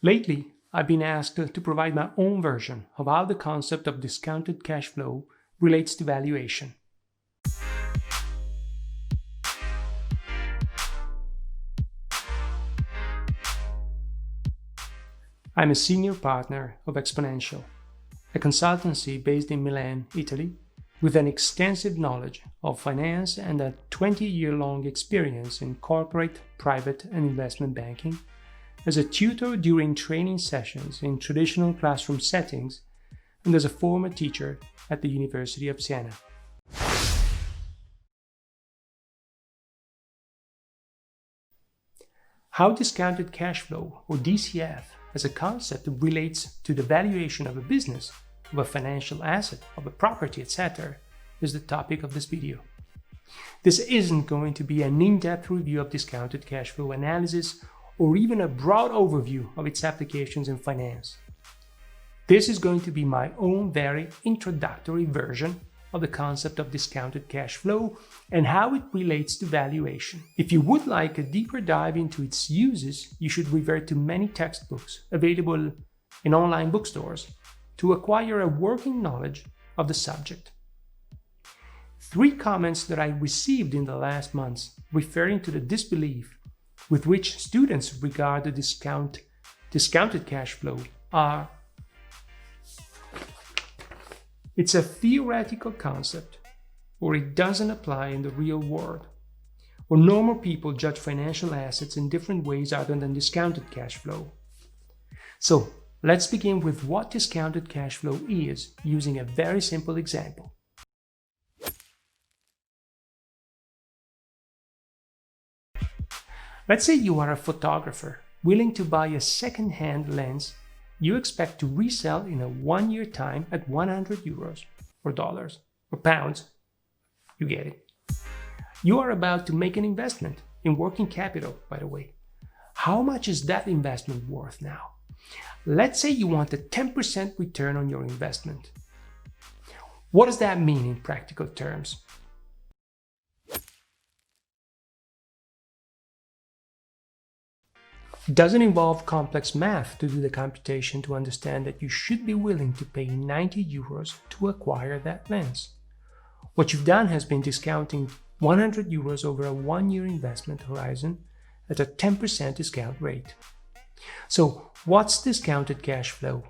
Lately, I've been asked to provide my own version of how the concept of discounted cash flow relates to valuation. I'm a senior partner of Exponential, a consultancy based in Milan, Italy, with an extensive knowledge of finance and a 20-year-long experience in corporate, private, and investment banking, as a tutor during training sessions in traditional classroom settings, and as a former teacher at the University of Siena. How discounted cash flow, or DCF, as a concept relates to the valuation of a business, of a financial asset, of a property, etc., is the topic of this video. This isn't going to be an in-depth review of discounted cash flow analysis or even a broad overview of its applications in finance. This is going to be my own very introductory version of the concept of discounted cash flow and how it relates to valuation. If you would like a deeper dive into its uses, you should revert to many textbooks available in online bookstores to acquire a working knowledge of the subject. 3 comments that I received in the last months referring to the disbelief with which students regard the discounted cash flow are: it's a theoretical concept, or it doesn't apply in the real world, or normal people judge financial assets in different ways other than discounted cash flow. So let's begin with what discounted cash flow is using a very simple example. Let's say you are a photographer willing to buy a second-hand lens you expect to resell in a 1-year time at 100 euros or dollars or pounds. You get it. You are about to make an investment in working capital, by the way. How much is that investment worth now? Let's say you want a 10% return on your investment. What does that mean in practical terms? It doesn't involve complex math to do the computation to understand that you should be willing to pay 90 euros to acquire that lens. What you've done has been discounting 100 euros over a 1-year investment horizon at a 10% discount rate. So what's discounted cash flow?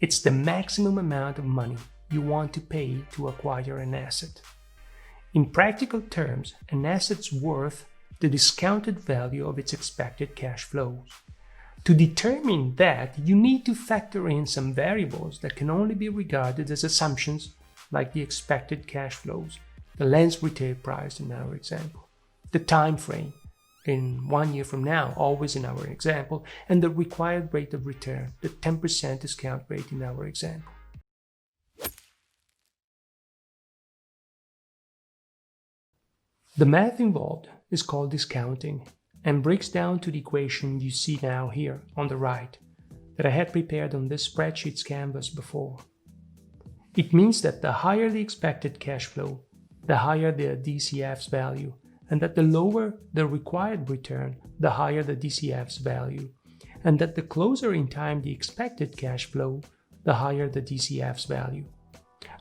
It's the maximum amount of money you want to pay to acquire an asset. In practical terms, an asset's worth the discounted value of its expected cash flows. To determine that, you need to factor in some variables that can only be regarded as assumptions, like the expected cash flows, the lens retail price in our example, the time frame, in 1 year from now, always in our example, and the required rate of return, the 10% discount rate in our example. The math involved is called discounting and breaks down to the equation you see now here on the right that I had prepared on this spreadsheet's canvas before. It means that the higher the expected cash flow, the higher the DCF's value, and that the lower the required return, the higher the DCF's value, and that the closer in time the expected cash flow, the higher the DCF's value.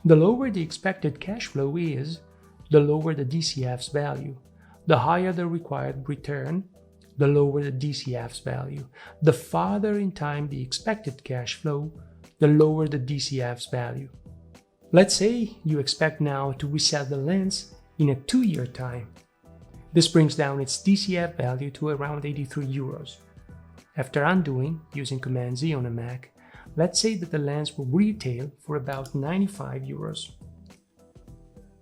The lower the expected cash flow is, the lower the DCF's value. The higher the required return, the lower the DCF's value. The farther in time the expected cash flow, the lower the DCF's value. Let's say you expect now to resell the lens in a 2-year time. This brings down its DCF value to around 83 euros. After undoing, using Command Z on a Mac, let's say that the lens will retail for about 95 euros.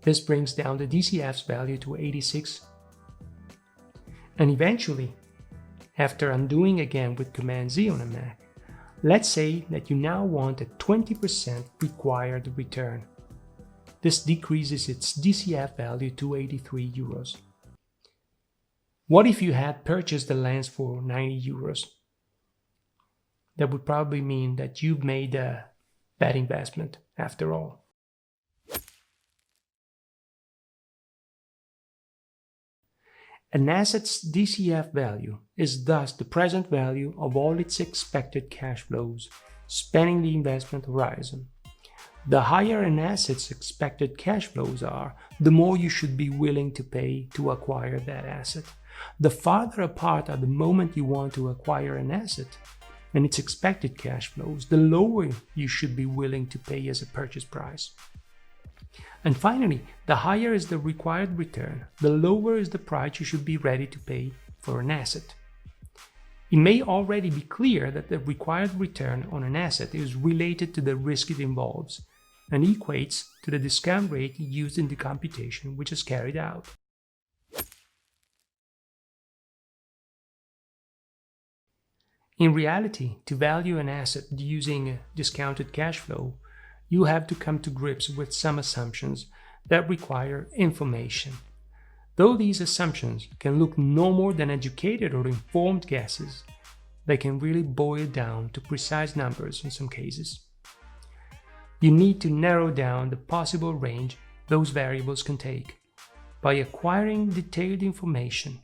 This brings down the DCF's value to 86. And eventually, after undoing again with Command Z on a Mac, let's say that you now want a 20% required return. This decreases its DCF value to 83 euros. What if you had purchased the lens for 90 euros? That would probably mean that you've made a bad investment after all. An asset's DCF value is thus the present value of all its expected cash flows spanning the investment horizon. The higher an asset's expected cash flows are, the more you should be willing to pay to acquire that asset. The farther apart at the moment you want to acquire an asset and its expected cash flows, the lower you should be willing to pay as a purchase price. And finally, the higher is the required return, the lower is the price you should be ready to pay for an asset. It may already be clear that the required return on an asset is related to the risk it involves and equates to the discount rate used in the computation which is carried out. In reality, to value an asset using discounted cash flow, you have to come to grips with some assumptions that require information. Though these assumptions can look no more than educated or informed guesses, they can really boil down to precise numbers in some cases. You need to narrow down the possible range those variables can take by acquiring detailed information.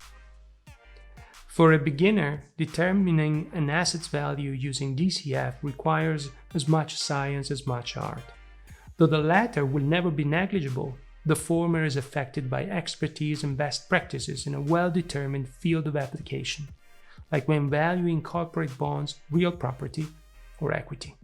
For a beginner, determining an asset's value using DCF requires as much science as much art. Though the latter will never be negligible, the former is affected by expertise and best practices in a well-determined field of application, like when valuing corporate bonds, real property, or equity.